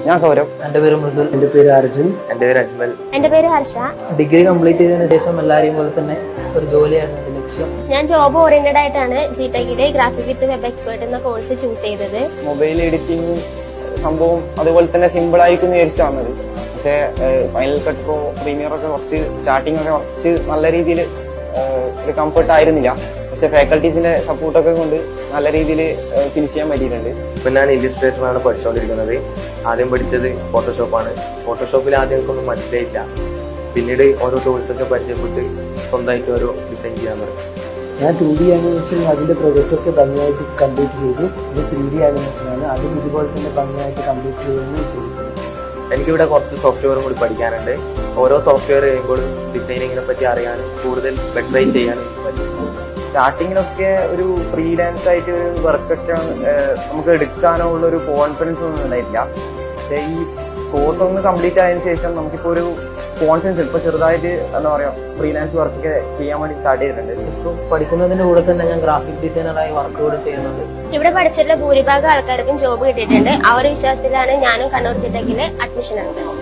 ഞാൻ സൗരവ്. എന്റെ പേര് മൃദുൽ. എന്റെ പേര് അർജുൻ. എന്റെ പേര് അജ്മൽ. എന്റെ പേര് ഹർഷ. ഡിഗ്രി കംപ്ലീറ്റ് ചെയ്തതിനു ശേഷം എല്ലാരെയും പോലെ തന്നെ ഒരു ജോലിയായിരുന്നു എന്റെ ലക്ഷ്യം. ഞാൻ ജോബ് ഓറിയന്റഡ് ആയിട്ടാണ് ജിടെക്കിലെ ഗ്രാഫിക് വിത്ത് വെബ് എക്സ്പേർട്ട് എന്ന കോഴ്സ് ചൂസ് ചെയ്തത്. മൊബൈൽ എഡിറ്റിംഗ് സംഭവം അതുപോലെ തന്നെ സിമ്പിൾ ആയിരിക്കും വിചാരിച്ചിട്ട് വന്നത്. പക്ഷേ ഫൈനൽ കട്ട് പ്രോ പ്രീമിയർ ഒക്കെ കുറച്ച് സ്റ്റാർട്ടിംഗ് ഒക്കെ കുറച്ച് നല്ല രീതിയിൽ ഒരു കംഫർട്ട് ആയിരുന്നില്ല. പക്ഷെ ഫാക്കൽറ്റീസിന്റെ സപ്പോർട്ടൊക്കെ കൊണ്ട് നല്ല രീതിയിൽ ഫിനിഷ് ചെയ്യാൻ പറ്റിയിട്ടുണ്ട്. ഇപ്പൊ ഞാൻ ഇല്ലുസ്ട്രേറ്ററാണ് പഠിച്ചുകൊണ്ടിരിക്കുന്നത്. ആദ്യം പഠിച്ചത് ഫോട്ടോഷോപ്പാണ്. ഫോട്ടോഷോപ്പിൽ ആദ്യം എനിക്കൊന്നും മനസ്സിലായില്ല. പിന്നീട് ഓരോ ടൂൾസ് ഒക്കെ പരിചയപ്പെട്ട് സ്വന്തമായിട്ട് ഓരോ ഡിസൈൻ ചെയ്യാൻ തുടങ്ങി. ഞാൻ 2D ആനിമേഷൻ അതിന്റെ പ്രൊജക്റ്റ് ഒക്കെ ഭംഗിയായിട്ട് കംപ്ലീറ്റ് ചെയ്തു. ഇത് 3D ആനിമേഷനാണ്. അതും ഇതുപോലെ തന്നെ ഭംഗിയായിട്ട് കംപ്ലീറ്റ് ചെയ്യുകയും ചെയ്തു. എനിക്കിവിടെ കുറച്ച് സോഫ്റ്റ്വെയറും കൂടി പഠിക്കാനുണ്ട്. ഓരോ സോഫ്റ്റ്വെയർ ചെയ്യുമ്പോഴും ഡിസൈനിങ്ങിനെ പറ്റി അറിയാനും കൂടുതൽ ബെറ്ററൈ ചെയ്യാനും പറ്റും. സ്റ്റാർട്ടിങ്ങിലൊക്കെ ഒരു ഫ്രീലാൻസ് ആയിട്ട് ഒരു വർക്കൊക്കെ നമുക്ക് എടുക്കാനോ ഉള്ള ഒരു കോൺഫിഡൻസ് ഒന്നും ഉണ്ടായിട്ടില്ല. പക്ഷേ ഈ കോഴ്സ് ഒന്ന് കംപ്ലീറ്റ് ആയതിനു ശേഷം നമുക്കിപ്പോൾ ഒരു കോൺഫിഡൻസ് ഇപ്പോൾ ചെറുതായിട്ട് എന്താ പറയുക ഫ്രീലാൻസ് വർക്കൊക്കെ ചെയ്യാൻ വേണ്ടി സ്റ്റാർട്ട് ചെയ്തിട്ടുണ്ട്. ഇപ്പം പഠിക്കുന്നതിന്റെ കൂടെ തന്നെ ഞാൻ ഗ്രാഫിക് ഡിസൈനറായി വർക്ക് കൂടെ ചെയ്യുന്നുണ്ട്. ഇവിടെ പഠിച്ചിട്ടുള്ള ഭൂരിഭാഗം ആൾക്കാർക്കും ജോബ് കിട്ടിയിട്ടുണ്ട്. ആ ഒരു വിശ്വാസത്തിലാണ് ഞാനും കണ്ണൂർ ജിടെക്കിൽ അഡ്മിഷൻ എടുത്തത്.